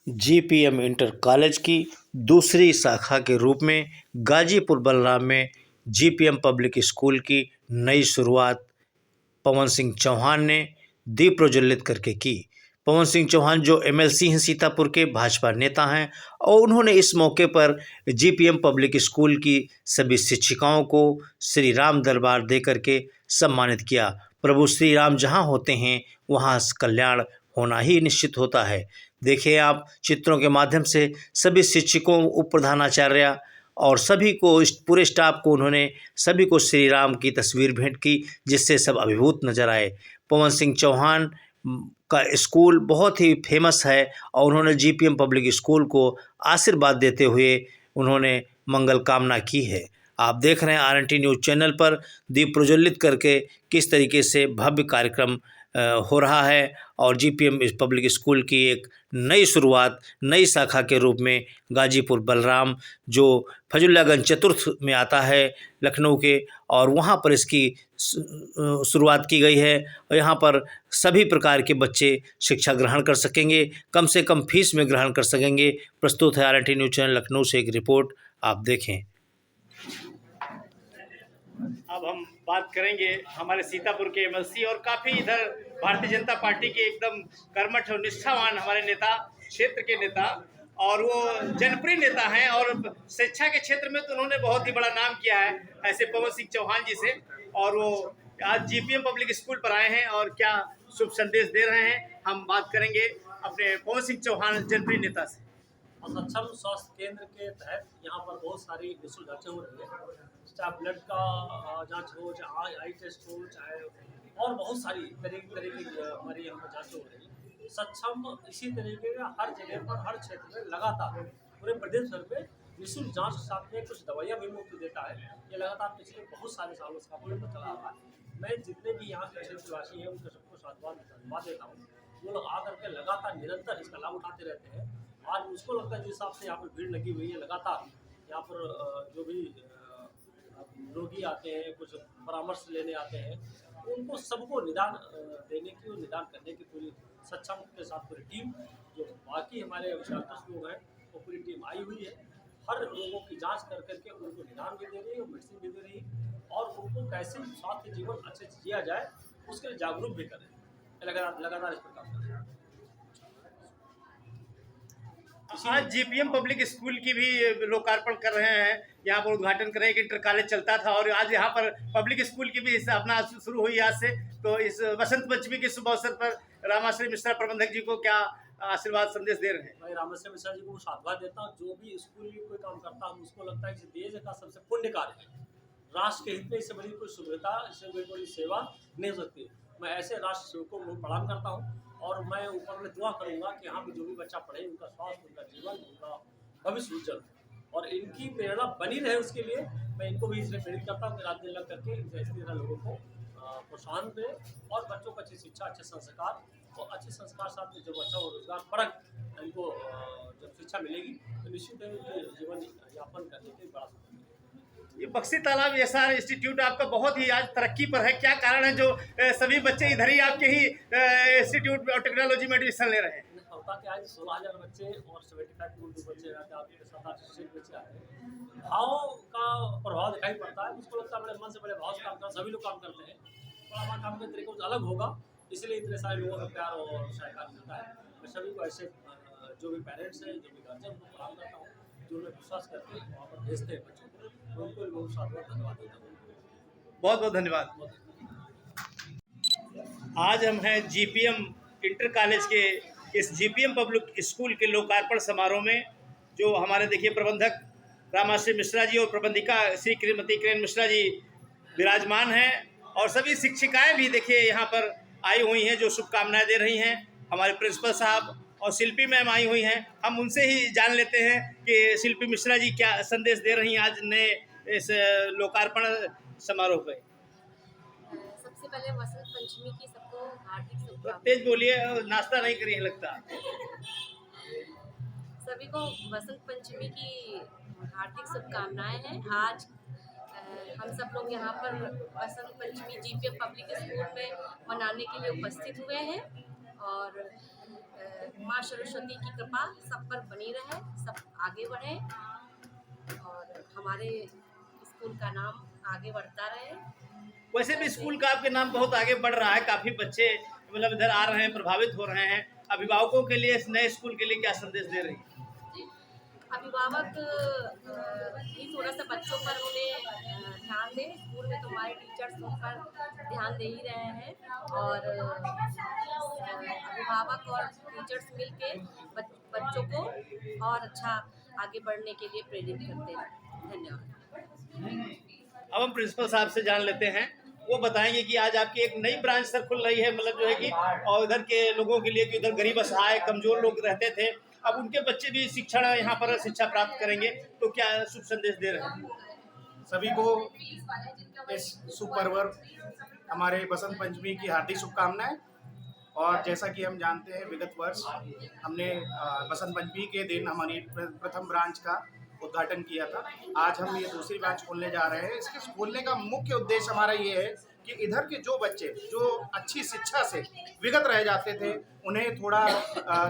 GPM inter college की दूसरी शाखा के रूप में गाजीपुर बलराम में जीपीएम पब्लिक स्कूल की नई शुरुआत पवन सिंह चौहान ने दीप प्रज्वलित करके की। पवन सिंह चौहान जो एमएलसी हैं, सीतापुर के भाजपा नेता हैं, और उन्होंने इस मौके पर जीपीएम पब्लिक स्कूल की सभी शिक्षिकाओं को श्री राम दरबार दे करके सम्मानित किया। प्रभु श्री राम जहाँ होते हैं वहाँ कल्याण होना ही निश्चित होता है। देखिए आप चित्रों के माध्यम से सभी शिक्षकों, उप प्रधानाचार्य और सभी को, इस पूरे स्टाफ को, उन्होंने सभी को श्री राम की तस्वीर भेंट की, जिससे सब अभिभूत नजर आए। पवन सिंह चौहान का स्कूल बहुत ही फेमस है और उन्होंने जीपीएम पब्लिक स्कूल को आशीर्वाद देते हुए उन्होंने मंगल कामना की है। आप देख रहे हैं आरएनटी न्यूज़ चैनल पर दीप प्रज्वलित करके किस तरीके से भव्य कार्यक्रम हो रहा है और जीपीएम पब्लिक स्कूल की एक नई शुरुआत, नई शाखा के रूप में गाजीपुर बलराम, जो फजुल्लागंज चतुर्थ में आता है लखनऊ के, और वहाँ पर इसकी शुरुआत की गई है। और यहाँ पर सभी प्रकार के बच्चे शिक्षा ग्रहण कर सकेंगे, कम से कम फीस में ग्रहण कर सकेंगे। प्रस्तुत है आरएनटी न्यूज़ चैनल लखनऊ से एक रिपोर्ट, आप देखें। अब हम बात करेंगे हमारे सीतापुर के एमएलसी और काफ़ी इधर भारतीय जनता पार्टी के एकदम कर्मठ और निष्ठावान हमारे नेता, क्षेत्र के नेता, और वो जनप्रिय नेता हैं और शिक्षा के क्षेत्र में तो उन्होंने बहुत ही बड़ा नाम किया है, ऐसे पवन सिंह चौहान जी से। और वो आज जीपीएम पब्लिक स्कूल पर आए हैं और क्या शुभ संदेश दे रहे हैं, हम बात करेंगे अपने पवन सिंह चौहान जनप्रिय नेता से। सक्षम स्वास्थ्य केंद्र के तहत यहाँ पर बहुत सारी निःशुल्क जाँचें हो रही है, चाहे ब्लड का जांच हो, चाहे आई टेस्ट हो, चाहे और बहुत सारी तरीके की हमारी यहाँ पर जाँचें हो रही है। सक्षम इसी तरीके का हर जगह पर, हर क्षेत्र में लगातार पूरे प्रदेश भर में निःशुल्क जाँच के साथ में कुछ दवाइयाँ भी मुफ्त देता है। ये लगातार पिछले बहुत सारे सालों से काफी चला आ रहा है। मैं जितने भी यहाँ के क्षेत्रवासी हैं उनको सबको साधुवाद देता हूँ। वो लोग आकर के लगातार निरंतर इसका लाभ उठाते रहते हैं। आज मुझको लगता है जिस हिसाब से यहाँ पर भीड़ लगी हुई है, लगातार यहाँ पर जो भी रोगी आते हैं, कुछ परामर्श लेने आते हैं, उनको सबको निदान देने की और निदान करने की पूरी सक्षम के साथ पूरी टीम, जो बाकी हमारे डॉक्टर्स लोग हैं, वो पूरी टीम आई हुई है। हर लोगों की जांच कर करके उनको निदान भी दे रही है, मेडिसिन भी दे रही है, और उनको कैसे स्वास्थ्य जीवन अच्छे से जिया जाए उसके लिए जागरूक भी कर रहे हैं। लगातार इस प्रकार कर रहे हैं। आज जीपीएम पब्लिक स्कूल की भी लोकार्पण कर रहे हैं, यहाँ पर उद्घाटन कर रहे हैं कि इंटर कॉलेज चलता था और आज यहाँ पर पब्लिक स्कूल की भी अपना शुरू हुई आज से। तो इस बसंत पंचमी के शुभ अवसर पर रामाश्री मिश्रा प्रबंधक जी को क्या आशीर्वाद संदेश दे रहे हैं? मैं रामाश्री मिश्रा जी को साधुवाद देता हूँ। जो भी स्कूल में कोई काम करता हूँ, उसको लगता है कि देश का सबसे पुण्य कार्य है। राष्ट्र के हित में इससे बड़ी कोई सुविधा, इससे बड़ी सेवा नहीं हो सकती। मैं ऐसे राष्ट्र सेवकों को प्रणाम करता हूँ और मैं ऊपर में दुआ करूंगा कि यहाँ पे जो भी बच्चा पढ़े, उनका स्वास्थ्य, उनका जीवन, उनका भविष्य उज्जवल और इनकी प्रेरणा बनी रहे, उसके लिए मैं इनको भी इसलिए प्रेरित करता हूँ कि रात दिन लग करके इस तरह लोगों को प्रोत्साहन दे और बच्चों को अच्छी शिक्षा, अच्छे संस्कार और अच्छे संस्कार साथ में जब अच्छा और रोजगार परक इनको जब शिक्षा मिलेगी तो निश्चित है जीवन यापन करने के बड़ा ये बक्सी तालाब एसआर इंस्टीट्यूट आपका बहुत ही आज तरक्की पर है, क्या कारण है जो सभी बच्चे इधर ही आपके ही इंस्टीट्यूट ऑफ टेक्नोलॉजी में एडमिशन ले रहे हैं? होता कि आज 16,000 बच्चे और 75 उर्दू बच्चे आते हैं, आपके 7-8 बच्चे आते हैं। भाव का प्रभाव दिखाई पड़ता है। मुझको लगता है बड़े मन से बड़े भाव से काम करते, सभी लोग काम करते हैं। थोड़ा हमारा काम के तरीके कुछ अलग होगा, इसलिए इतने सारे लोगों का प्यार और सहकार मिलता है। मैं सभी को ऐसे जो भी पेरेंट्स हैं, जो भी गार्जियन, उनको प्रणाम करता हूँ, जो लोग विश्वास करके वहाँ पर भेजते हैं बच्चों को, उनको बहुत साधुवाद धन्यवाद देता हूँ। बहुत बहुत धन्यवाद। आज हम हैं जीपीएम इंटर कॉलेज के इस जीपीएम पब्लिक स्कूल के लोकार्पण समारोह में, जो हमारे देखिए प्रबंधक रामाश्री मिश्रा जी और प्रबंधिका श्री श्रीमती किरण मिश्रा जी विराजमान हैं, और सभी शिक्षिकाएं भी देखिए यहाँ पर आई हुई हैं जो शुभकामनाएं दे रही हैं। हमारे प्रिंसिपल साहब और शिल्पी मैम आई हुई हैं, हम उनसे ही जान लेते हैं कि शिल्पी मिश्रा जी क्या संदेश दे रही हैं आज नए इस लोकार्पण समारोह पर। सबसे पहले वसंत पंचमी की सबको हार्दिक शुभकामनाएं। तेज बोलिए, नाश्ता नहीं करिए लगता। सभी को वसंत पंचमी की हार्दिक शुभकामनाएं हैं। आज हम सब लोग यहाँ पर Vasant Panchami GPM public school में मनाने के लिए उपस्थित हुए हैं और माँ सरस्वती की कृपा सब पर बनी रहे, सब आगे बढ़े और हमारे स्कूल का नाम आगे बढ़ता रहे। वैसे भी स्कूल का आपके नाम बहुत आगे बढ़ रहा है, काफ़ी बच्चे मतलब इधर आ रहे हैं, प्रभावित हो रहे हैं। अभिभावकों के लिए इस नए स्कूल के लिए क्या संदेश दे रही हैं? अभिभावक भी थोड़ा सा बच्चों पर उन्हें ध्यान दें। स्कूल में तो हमारे टीचर्स उन पर ध्यान दे ही रहे हैं और अभिभावक और टीचर्स मिलके बच्चों को और अच्छा आगे बढ़ने के लिए प्रेरित करते हैं। धन्यवाद। अब हम प्रिंसिपल साहब से जान लेते हैं, वो बताएंगे कि आज आपकी एक नई ब्रांच सर खुल रही है, मतलब जो है कि और इधर के लोगों के लिए कि उधर गरीब असहाय कमजोर लोग रहते थे, अब उनके बच्चे भी शिक्षण यहाँ पर शिक्षा प्राप्त करेंगे, तो क्या शुभ संदेश दे रहे हैं? सभी को इस शुभ पर्व हमारे बसंत पंचमी की हार्दिक शुभकामनाएं। और जैसा कि हम जानते हैं, विगत वर्ष हमने बसंत पंचमी के दिन हमारी प्रथम ब्रांच का उद्घाटन किया था। आज हम ये दूसरी ब्रांच खोलने जा रहे हैं। इसके खोलने का मुख्य उद्देश्य हमारा ये है कि इधर के जो बच्चे जो अच्छी शिक्षा से विगत रह जाते थे, उन्हें थोड़ा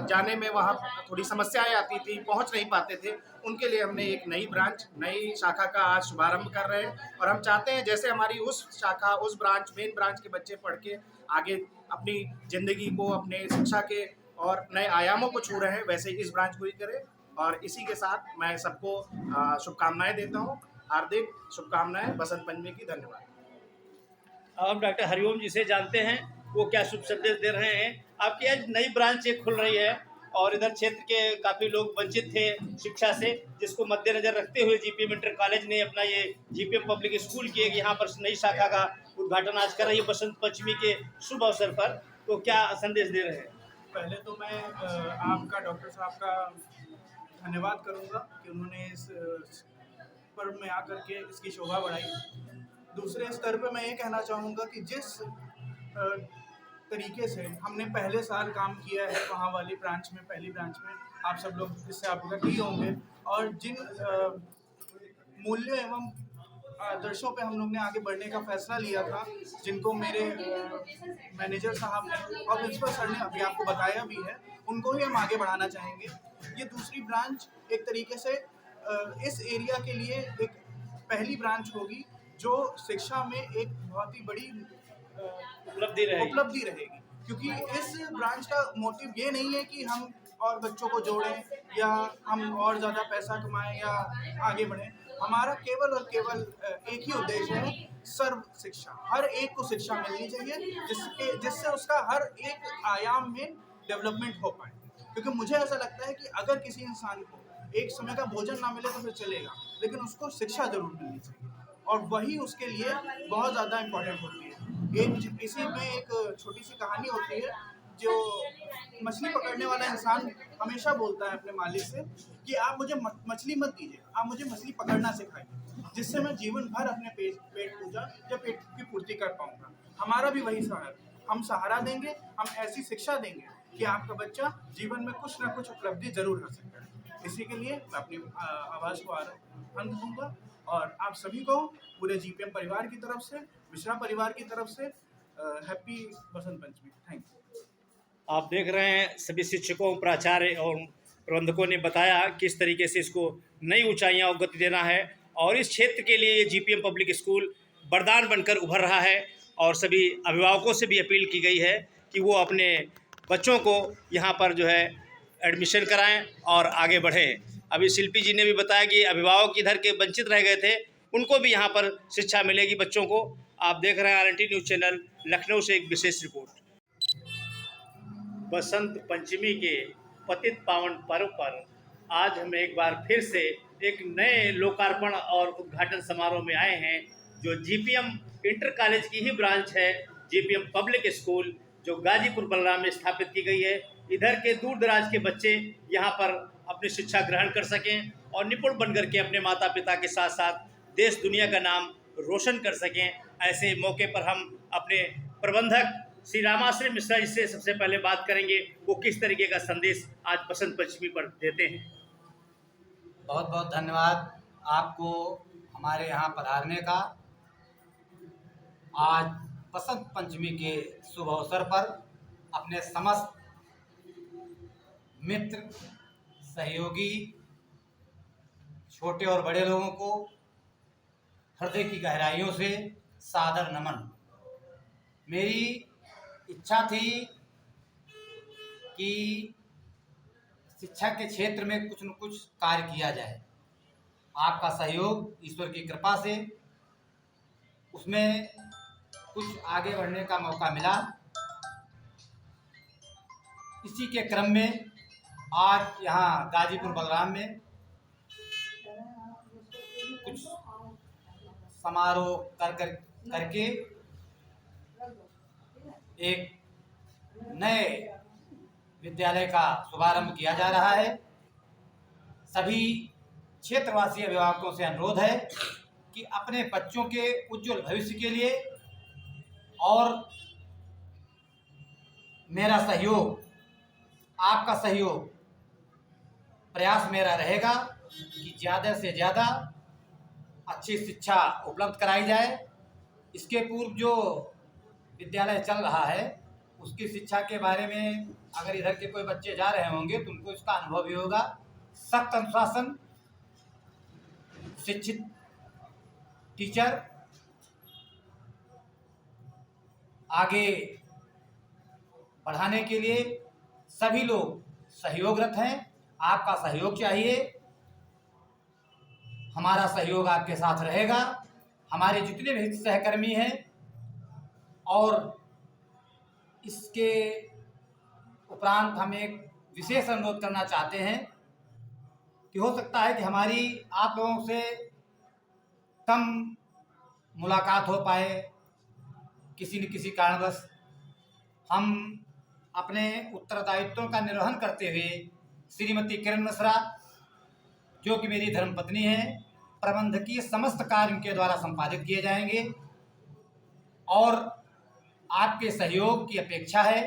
जाने में वहाँ थोड़ी समस्याएं आती थी, पहुँच नहीं पाते थे, उनके लिए हमने एक नई ब्रांच, नई शाखा का आज शुभारंभ कर रहे हैं। और हम चाहते हैं जैसे हमारी उस शाखा, उस ब्रांच, मेन ब्रांच के बच्चे पढ़ के आगे अपनी ज़िंदगी को, अपने शिक्षा के और नए आयामों को छू रहे हैं, वैसे इस ब्रांच को ही करें। और इसी के साथ मैं सबको शुभकामनाएं देता हूं। हार्दिक शुभकामनाएं बसंत पंचमी की। धन्यवाद। अब हम डॉक्टर हरिओम जी से जानते हैं वो क्या शुभ संदेश दे रहे हैं। आपकी आज नई ब्रांच एक खुल रही है और इधर क्षेत्र के काफ़ी लोग वंचित थे शिक्षा से, जिसको मद्देनजर रखते हुए जीपीएम इंटर कॉलेज ने अपना ये जीपीएम पब्लिक स्कूल की एक यहाँ पर नई शाखा का उद्घाटन आज कर रही है बसंत पंचमी के शुभ अवसर पर, तो क्या संदेश दे रहे हैं? पहले तो मैं आपका, डॉक्टर साहब का धन्यवाद करूंगा कि उन्होंने इस पर्व में आकर के इसकी शोभा बढ़ाई। दूसरे स्तर पे मैं ये कहना चाहूँगा कि जिस तरीके से हमने पहले साल काम किया है वहाँ वाली ब्रांच में, पहली ब्रांच में, आप सब लोग इससे अवगत ही होंगे, और जिन मूल्यों एवं आदर्शों पे हम लोग ने आगे बढ़ने का फैसला लिया था, जिनको मेरे मैनेजर साहब ने और प्रिंसिपल सर ने अभी आपको बताया भी है, उनको ही हम आगे बढ़ाना चाहेंगे। ये दूसरी ब्रांच एक तरीके से इस एरिया के लिए एक पहली ब्रांच होगी जो शिक्षा में एक बहुत ही बड़ी उपलब्धि रहेगी, क्योंकि इस ब्रांच का मोटिव ये नहीं है कि हम और बच्चों को जोड़ें या हम और ज़्यादा पैसा कमाएं या आगे बढ़ें। हमारा केवल और केवल एक ही उद्देश्य है, सर्व शिक्षा। हर एक को शिक्षा मिलनी चाहिए जिससे उसका हर एक आयाम में डेवलपमेंट हो पाए। क्योंकि मुझे ऐसा लगता है कि अगर किसी इंसान को एक समय का भोजन ना मिले तो फिर चलेगा, लेकिन उसको शिक्षा जरूर मिलनी चाहिए, और वही उसके लिए बहुत ज़्यादा इम्पोर्टेंट होती है। इसी में एक छोटी सी कहानी होती है, जो मछली पकड़ने वाला इंसान हमेशा बोलता है अपने मालिक से कि आप मुझे मछली मत दीजिए, आप मुझे मछली पकड़ना सिखाइए, जिससे मैं जीवन भर अपने पेट पूजा या पेट की पूर्ति कर पाऊंगा। हमारा भी वही सहारा, हम सहारा देंगे, हम ऐसी शिक्षा देंगे कि आपका बच्चा जीवन में कुछ ना कुछ उपलब्धि जरूर कर सकता है। इसी के लिए मैं अपनी आवाज़ को अंत दूंगा, और आप सभी को पूरे जीपीएम परिवार की तरफ से, मिश्रा परिवार की तरफ से happy Basant Panchami. Thank you. आप देख रहे हैं सभी शिक्षकों, प्राचार्य और प्रबंधकों ने बताया किस तरीके से इसको नई ऊंचाइयां और गति देना है, और इस क्षेत्र के लिए ये जीपीएम पब्लिक स्कूल वरदान बनकर उभर रहा है। और सभी अभिभावकों से भी अपील की गई है कि वो अपने बच्चों को यहाँ पर जो है एडमिशन कराएं और आगे बढ़ें। अभी शिल्पी जी ने भी बताया कि अभिभावक इधर के वंचित रह गए थे, उनको भी यहाँ पर शिक्षा मिलेगी बच्चों को। आप देख रहे हैं RNT न्यूज़ चैनल, लखनऊ से एक विशेष रिपोर्ट। बसंत पंचमी के पतित पावन पर्व पर आज हम एक बार फिर से एक नए लोकार्पण और उद्घाटन समारोह में आए हैं, जो जीपीएम इंटर कॉलेज की ही ब्रांच है, जीपीएम पब्लिक स्कूल, जो गाजीपुर बलराम में स्थापित की गई है। इधर के दूर दराज के बच्चे यहाँ पर अपनी शिक्षा ग्रहण कर सकें और निपुण बनकर के अपने माता पिता के साथ साथ देश दुनिया का नाम रोशन कर सकें। ऐसे मौके पर हम अपने प्रबंधक श्री रामाश्री मिश्रा जी से सबसे पहले बात करेंगे, वो किस तरीके का संदेश आज बसंत पंचमी पर देते हैं। बहुत बहुत धन्यवाद आपको हमारे यहाँ पधारने का। आज बसंत पंचमी के शुभ अवसर पर अपने समस्त मित्र, सहयोगी, छोटे और बड़े लोगों को हृदय की गहराइयों से सादर नमन। मेरी इच्छा थी कि शिक्षा के क्षेत्र में कुछ न कुछ कार्य किया जाए। आपका सहयोग ईश्वर की कृपा से उसमें कुछ आगे बढ़ने का मौका मिला। इसी के क्रम में आज यहाँ गाजीपुर बलराम में कुछ समारोह करके एक नए विद्यालय का शुभारंभ किया जा रहा है। सभी क्षेत्रवासी अभिभावकों से अनुरोध है कि अपने बच्चों के उज्जवल भविष्य के लिए और मेरा सहयोग, आपका सहयोग, प्रयास मेरा रहेगा कि ज़्यादा से ज़्यादा अच्छी शिक्षा उपलब्ध कराई जाए। इसके पूर्व जो विद्यालय चल रहा है उसकी शिक्षा के बारे में अगर इधर के कोई बच्चे जा रहे होंगे तो उनको इसका अनुभव भी होगा। सख्त अनुशासन, शिक्षित टीचर आगे बढ़ाने के लिए सभी लोग सहयोगरत हैं। आपका सहयोग चाहिए, हमारा सहयोग आपके साथ रहेगा। हमारे जितने भी सहकर्मी हैं और इसके उपरांत हम एक विशेष अनुरोध करना चाहते हैं कि हो सकता है कि हमारी आप लोगों से कम मुलाकात हो पाए किसी न किसी कारणवश। हम अपने उत्तरदायित्वों का निर्वहन करते हुए श्रीमती किरण मिश्रा, जो कि मेरी धर्मपत्नी है, प्रबंधकीय समस्त कार्य उनके द्वारा संपादित किए जाएंगे और आपके सहयोग की अपेक्षा है।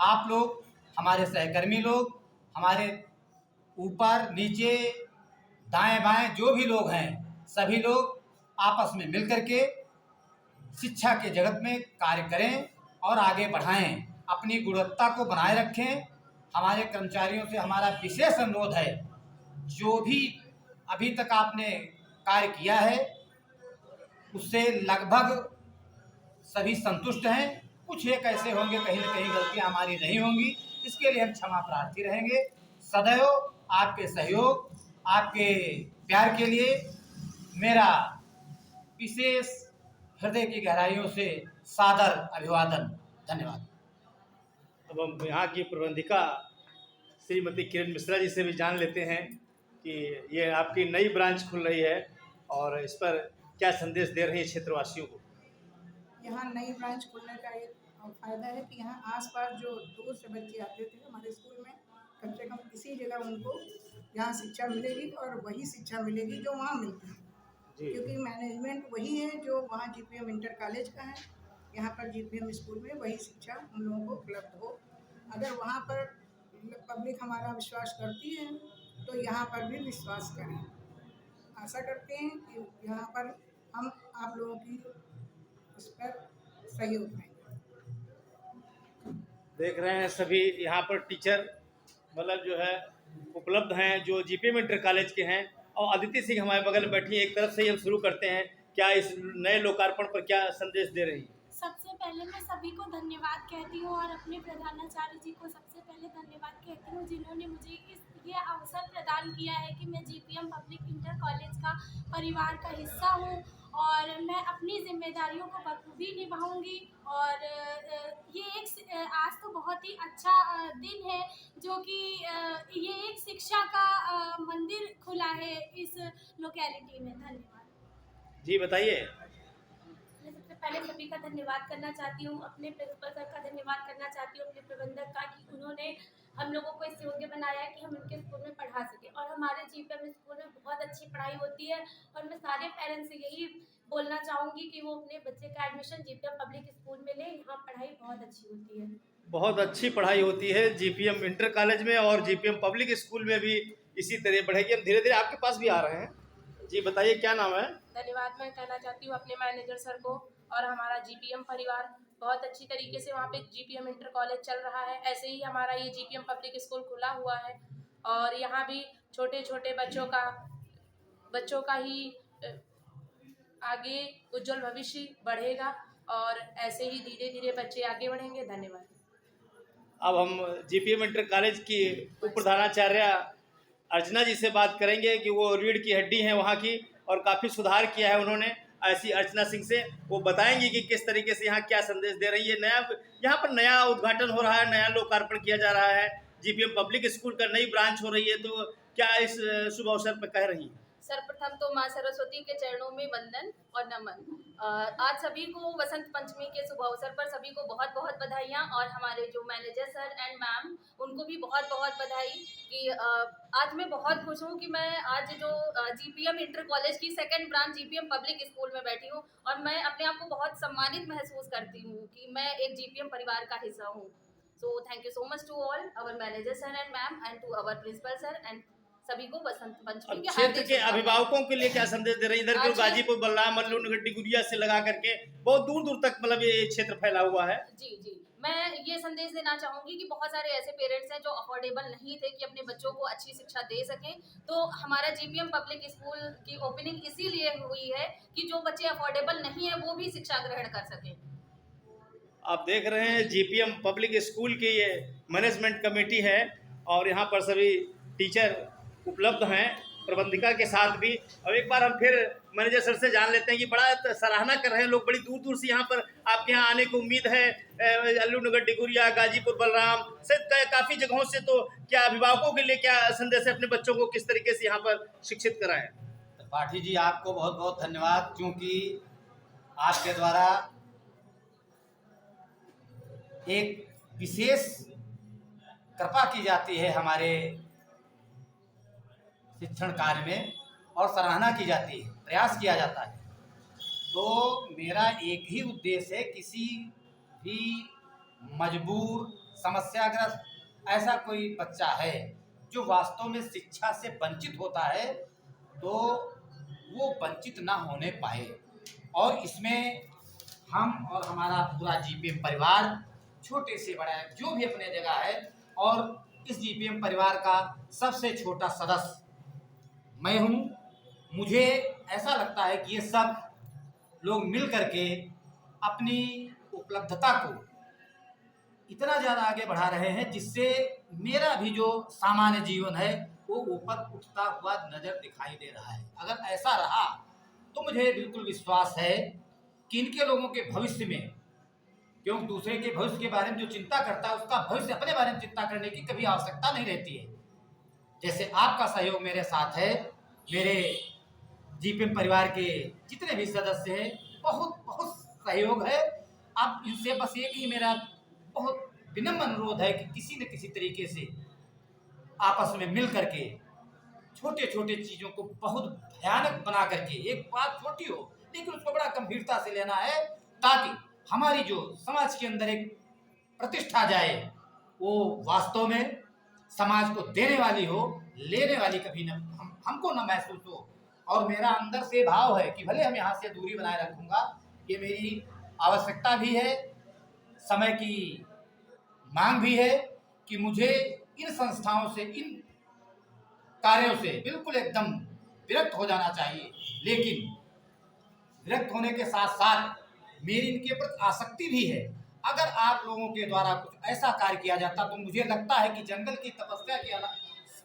आप लोग, हमारे सहकर्मी लोग, हमारे ऊपर नीचे दाएं बाएं जो भी लोग हैं, सभी लोग आपस में मिलकर के शिक्षा के जगत में कार्य करें और आगे बढ़ाएं, अपनी गुणवत्ता को बनाए रखें। हमारे कर्मचारियों से हमारा विशेष अनुरोध है, जो भी अभी तक आपने कार्य किया है उससे लगभग सभी संतुष्ट हैं। कुछ एक ऐसे होंगे, कहीं न कहीं गलतियां हमारी नहीं होंगी, इसके लिए हम क्षमा प्रार्थी रहेंगे। सदैव आपके सहयोग, आपके प्यार के लिए मेरा विशेष हृदय की गहराइयों से सादर अभिवादन। धन्यवाद। अब हम यहाँ की प्रबंधिका श्रीमती किरण मिश्रा जी से भी जान लेते हैं कि ये आपकी नई ब्रांच खुल रही है और इस पर क्या संदेश दे रही है क्षेत्रवासियों को। यहाँ नई ब्रांच खुलने का एक फ़ायदा है कि यहाँ आसपास जो दूर से बच्चे आते थे हमारे स्कूल में, कम से कम इसी जगह उनको यहाँ शिक्षा मिलेगी और वही शिक्षा मिलेगी जो वहाँ मिलती है। क्योंकि मैनेजमेंट वही है जो वहाँ जीपीएम इंटर कॉलेज का है। यहाँ पर जीपीएम स्कूल में वही शिक्षा उन लोगों को उपलब्ध हो। अगर वहाँ पर पब्लिक हमारा विश्वास करती है तो यहाँ पर भी विश्वास करें। आशा करते हैं कि यहाँ पर हम आप लोगों की उस पर सहयोग करेंगे। देख रहे हैं सभी यहाँ पर टीचर मतलब जो है उपलब्ध हैं जो जीपीएम इंटर कॉलेज के हैं। और अदिति सिंह हमारे बगल में बैठी हैं। एक तरफ से ही हम शुरू करते हैं, क्या इस नए लोकार्पण पर क्या संदेश दे रही है। सबसे पहले मैं सभी को धन्यवाद कहती हूँ और अपने प्रधानाचार्य जी को सबसे पहले धन्यवाद कहती हूँ, जिन्होंने मुझे ये अवसर प्रदान किया है कि मैं जीपीएम पब्लिक इंटर कॉलेज का परिवार का हिस्सा हूँ और मैं अपनी जिम्मेदारियों को बखूबी निभाऊंगी। और ये एक आज तो बहुत ही अच्छा दिन है जो कि ये एक शिक्षा का मंदिर खुला है इस लोकेलिटी में। धन्यवाद जी बताइए। मैं सबसे पहले सभी का धन्यवाद करना चाहती हूँ, अपने प्रिंसिपल सर का धन्यवाद करना चाहती हूँ, अपने प्रबंधक का, कि उन्होंने हम लोगों को इस योग्य बनाया है कि हम उनके स्कूल में पढ़ा सकें। और हमारे जीपीएम स्कूल में बहुत अच्छी पढ़ाई होती है और मैं सारे पेरेंट्स से यही बोलना चाहूँगी कि वो अपने बच्चे का एडमिशन जीपीएम पब्लिक स्कूल में लें। यहाँ पढ़ाई बहुत अच्छी होती है। बहुत अच्छी पढ़ाई होती है जीपीएम इंटर कॉलेज में और जीपीएम पब्लिक स्कूल में भी इसी तरह बढ़ेगी। हम धीरे धीरे आपके पास भी आ रहे हैं। जी बताइए क्या नाम है। धन्यवाद मैं कहना चाहती हूँ अपने मैनेजर सर को और हमारा जीपीएम परिवार बहुत अच्छी तरीके से वहाँ पे जीपीएम इंटर कॉलेज चल रहा है। ऐसे ही हमारा ये जीपीएम पब्लिक स्कूल खुला हुआ है और यहाँ भी छोटे छोटे बच्चों का ही आगे उज्जवल भविष्य बढ़ेगा और ऐसे ही धीरे धीरे बच्चे आगे बढ़ेंगे। धन्यवाद। अब हम जीपीएम इंटर कॉलेज की उप प्रधानाचार्य अर्चना जी से बात करेंगे कि वो रीढ़ की हड्डी हैं वहाँ की और काफ़ी सुधार किया है उन्होंने। ऐसी अर्चना सिंह से वो बताएंगी कि किस तरीके से यहाँ क्या संदेश दे रही है। यहाँ पर नया उद्घाटन हो रहा है, नया लोकार्पण किया जा रहा है, जीपीएम पब्लिक स्कूल का नई ब्रांच हो रही है, तो क्या इस शुभ अवसर पर कह रही हैं? सर्वप्रथम तो माँ सरस्वती के चरणों में वंदन और नमन। आज सभी को वसंत पंचमी के शुभ अवसर पर सभी को बहुत बहुत बधाइयाँ और हमारे जो मैनेजर सर एंड मैम उनको भी बहुत बहुत बधाई कि आज मैं बहुत खुश हूँ कि मैं आज जो जीपीएम इंटर कॉलेज की second branch GPM public school में बैठी हूँ और मैं अपने आप को बहुत सम्मानित महसूस करती हूँ कि मैं एक जीपीएम परिवार का हिस्सा हूँ। So thank you so much to all our manager sir and ma'am and to our principal sir and सभी को वसंत पंचमी के क्षेत्र के अभिभावकों के लिए क्या संदेश दे रही है? इधर के गाजीपुर बलराम अल्लू नगर गुड़िया से लगा करके बहुत दूर दूर तक मतलब ये क्षेत्र फैला हुआ है। जी मैं ये संदेश देना चाहूंगी कि बहुत सारे ऐसे पेरेंट्स हैं जो अफोर्डेबल नहीं थे कि अपने बच्चों को अच्छी शिक्षा दे सकें, तो हमारा जीपीएम पब्लिक स्कूल की ओपनिंग इसीलिए हुई है कि जो बच्चे अफोर्डेबल नहीं है वो भी शिक्षा ग्रहण कर सकें। आप देख रहे हैं जीपीएम पब्लिक स्कूल की ये मैनेजमेंट कमेटी है और यहाँ पर सभी टीचर उपलब्ध हैं प्रबंधिका के साथ भी। और एक बार हम फिर मैनेजर सर से जान लेते हैं कि बड़ा सराहना कर रहे हैं लोग, बड़ी दूर दूर से यहाँ पर आपके यहाँ आने की उम्मीद है। अल्लू नगर डिगुरिया, गाजीपुर बलराम से काफ़ी जगहों से, तो क्या अभिभावकों के लिए क्या संदेश है अपने बच्चों को किस तरीके से यहाँ पर शिक्षित कराएं? पाठी जी आपको बहुत बहुत धन्यवाद, क्योंकि आपके द्वारा एक विशेष कृपा की जाती है हमारे शिक्षण कार्य में और सराहना की जाती है, प्रयास किया जाता है। तो मेरा एक ही उद्देश्य है, किसी भी मजबूर समस्याग्रस्त ऐसा कोई बच्चा है जो वास्तव में शिक्षा से वंचित होता है तो वो वंचित ना होने पाए। और इसमें हम और हमारा पूरा जीपीएम परिवार, छोटे से बड़ा जो भी अपने जगह है, और इस जीपीएम परिवार का सबसे छोटा सदस्य मैं हूँ। मुझे ऐसा लगता है कि ये सब लोग मिल करके अपनी उपलब्धता को इतना ज़्यादा आगे बढ़ा रहे हैं जिससे मेरा भी जो सामान्य जीवन है वो ऊपर उठता हुआ नज़र दिखाई दे रहा है। अगर ऐसा रहा तो मुझे बिल्कुल विश्वास है कि इनके लोगों के भविष्य में, क्योंकि दूसरे के भविष्य के बारे में जो चिंता करता है उसका भविष्य अपने बारे में चिंता करने की कभी आवश्यकता नहीं रहती है। जैसे आपका सहयोग मेरे साथ है, मेरे जीपीएम परिवार के जितने भी सदस्य हैं, बहुत बहुत सहयोग है। अब इनसे बस एक ही मेरा बहुत विनम्र अनुरोध है कि किसी न किसी तरीके से आपस में मिल करके छोटे छोटे चीज़ों को बहुत भयानक बना करके, एक बात छोटी हो लेकिन उसको बड़ा गंभीरता से लेना है ताकि हमारी जो समाज के अंदर एक प्रतिष्ठा जाए वो वास्तव में समाज को देने वाली हो, लेने वाली कभी न हमको न महसूस हो। और मेरा अंदर से भाव है कि भले हम यहाँ से दूरी बनाए रखूँगा, ये मेरी आवश्यकता भी है, समय की मांग भी है कि मुझे इन संस्थाओं से, इन कार्यों से बिल्कुल एकदम विरक्त हो जाना चाहिए। लेकिन विरक्त होने के साथ साथ मेरी इनके प्रति आसक्ति भी है। अगर आप लोगों के द्वारा कुछ ऐसा कार्य किया जाता तो मुझे लगता है कि जंगल की तपस्या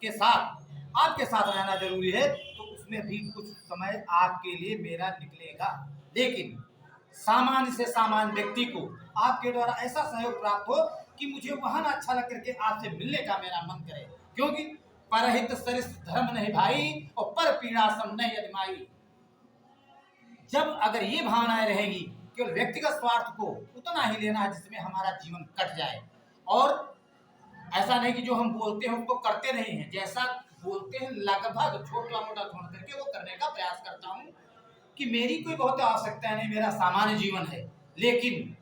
के साथ आपके साथ रहना जरूरी है, तो उसमें भी कुछ समय आपके लिए मेरा निकलेगा। लेकिन सामान्य से सामान्य व्यक्ति को आपके द्वारा ऐसा सहयोग प्राप्त हो कि मुझे वहाँ ना अच्छा लग करके आपसे मिलने का मेरा मन करे, क्योंकि परहित सरिस धर्म नहीं भाई और पर पीड़ा सम नहीं अजमाई। जब अगर ये भावनाएं रहेंगी, केवल व्यक्तिगत स्वार्थ को उतना ही लेना है जिसमें हमारा जीवन कट जाए, और ऐसा नहीं कि जो हम बोलते हैं उसको करते नहीं हैं, जैसा बोलते हैं लगभग छोटा मोटा छोड़ करके वो करने का प्रयास करता हूँ कि मेरी कोई बहुत आवश्यकता नहीं, मेरा सामान्य जीवन है। लेकिन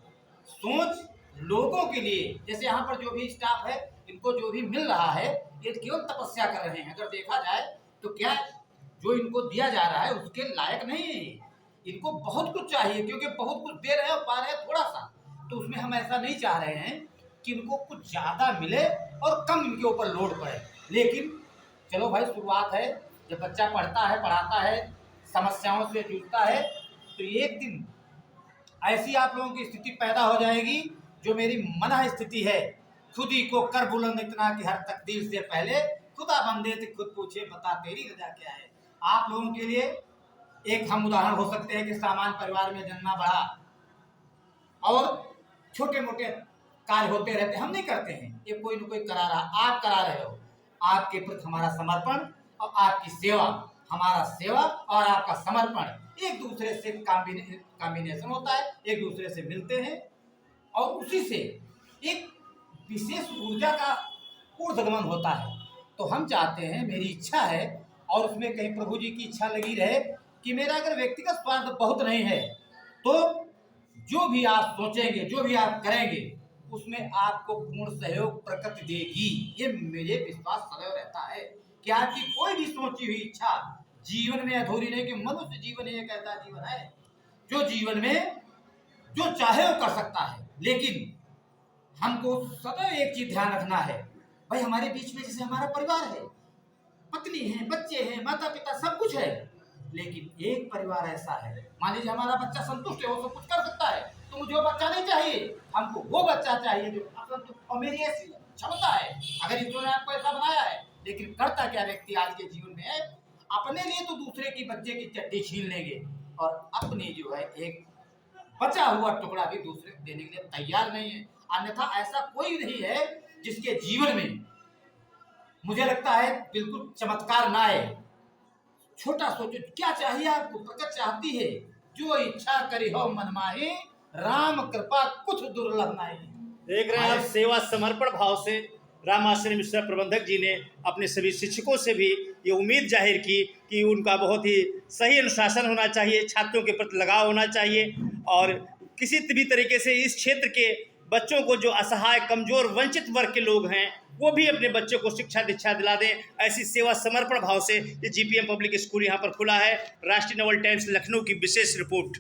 सोच लोगों के लिए, जैसे यहाँ पर जो भी स्टाफ है इनको जो भी मिल रहा है ये केवल तपस्या कर रहे हैं। अगर देखा जाए तो क्या जो इनको दिया जा रहा है उसके लायक नहीं है, इनको बहुत कुछ चाहिए, क्योंकि बहुत कुछ दे रहे हैं और पा रहे हैं थोड़ा सा। तो उसमें हम ऐसा नहीं चाह रहे हैं कि इनको कुछ ज़्यादा मिले और कम इनके ऊपर लोड पड़े। लेकिन चलो भाई, शुरुआत है, जब बच्चा पढ़ता है, पढ़ाता है, समस्याओं से जूझता है, तो एक दिन ऐसी आप लोगों की स्थिति पैदा हो जाएगी जो मेरी मना स्थिति है, खुद ही को कर बुलंद इतना कि हर तकदीर से पहले खुदा बंदे थे खुद पूछे बता तेरी रजा क्या है। आप लोगों के लिए एक हम उदाहरण हो सकते हैं कि सामान्य परिवार में जन्मा बढ़ा और छोटे मोटे कार्य होते रहते, हम नहीं करते हैं, ये कोई न कोई करा रहा, आप करा रहे हो। आपके प्रति हमारा समर्पण और आपकी सेवा, हमारा सेवा और आपका समर्पण एक दूसरे से कॉम्बिनेशन होता है, एक दूसरे से मिलते हैं और उसी से एक विशेष ऊर्जा का ऊर्ध्वगमन होता है। तो हम चाहते हैं, मेरी इच्छा है और उसमें कहीं प्रभु जी की इच्छा लगी रहे कि मेरा अगर व्यक्तिगत स्वार्थ बहुत नहीं है तो जो भी आप सोचेंगे, जो भी आप करेंगे, उसमें आपको पूर्ण सहयोग प्रकृति देगी। ये मेरे विश्वास सदैव रहता है कि आपकी कोई भी सोची हुई इच्छा जीवन में अधूरी नहीं, कि मनुष्य जीवन एक ऐसा जीवन है जो जीवन में जो चाहे वो कर सकता है। लेकिन हमको सदैव एक चीज ध्यान रखना है, भाई हमारे बीच में जैसे हमारा परिवार है, पत्नी है, बच्चे हैं, माता पिता, सब कुछ है, लेकिन एक परिवार ऐसा है, मान लीजिए हमारा बच्चा संतुष्ट है, वो सब कुछ कर सकता है, तो मुझे वो बच्चा नहीं चाहिए, हमको वो बच्चा चाहिए जो असंतुष्ट, और मेरी ऐसी क्षमता है, अगर ईश्वर ने आपको ऐसा बनाया है। लेकिन करता क्या व्यक्ति आज के जीवन में है, अपने लिए तो दूसरे की बच्चे की चड्डी छीन लेंगे और अपनी जो है एक बचा हुआ टुकड़ा भी दूसरे को देने के लिए तैयार नहीं है। अन्यथा ऐसा कोई नहीं है जिसके जीवन में मुझे लगता है बिल्कुल चमत्कार ना आए। छोटा सोचो, क्या चाहिए आपको, प्रकृति चाहती है जो इच्छा करी हो मन माही, राम कृपा कुछ दुर्लभ नहीं। देख रहे हैं आप, सेवा समर्पण भाव से रामाश्रय मिश्रा प्रबंधक जी ने अपने सभी शिक्षकों से भी ये उम्मीद जाहिर की कि उनका बहुत ही सही अनुशासन होना चाहिए, छात्रों के प्रति लगाव होना चाहिए और किसी भी तरीके से इस क्षेत्र के बच्चों को, जो असहाय, कमज़ोर, वंचित वर्ग के लोग हैं, वो भी अपने बच्चों को शिक्षा दीक्षा दिला दें। ऐसी सेवा समर्पण भाव से ये जीपीएम पब्लिक स्कूल यहाँ पर खुला है। राष्ट्रीय नवल टाइम्स लखनऊ की विशेष रिपोर्ट।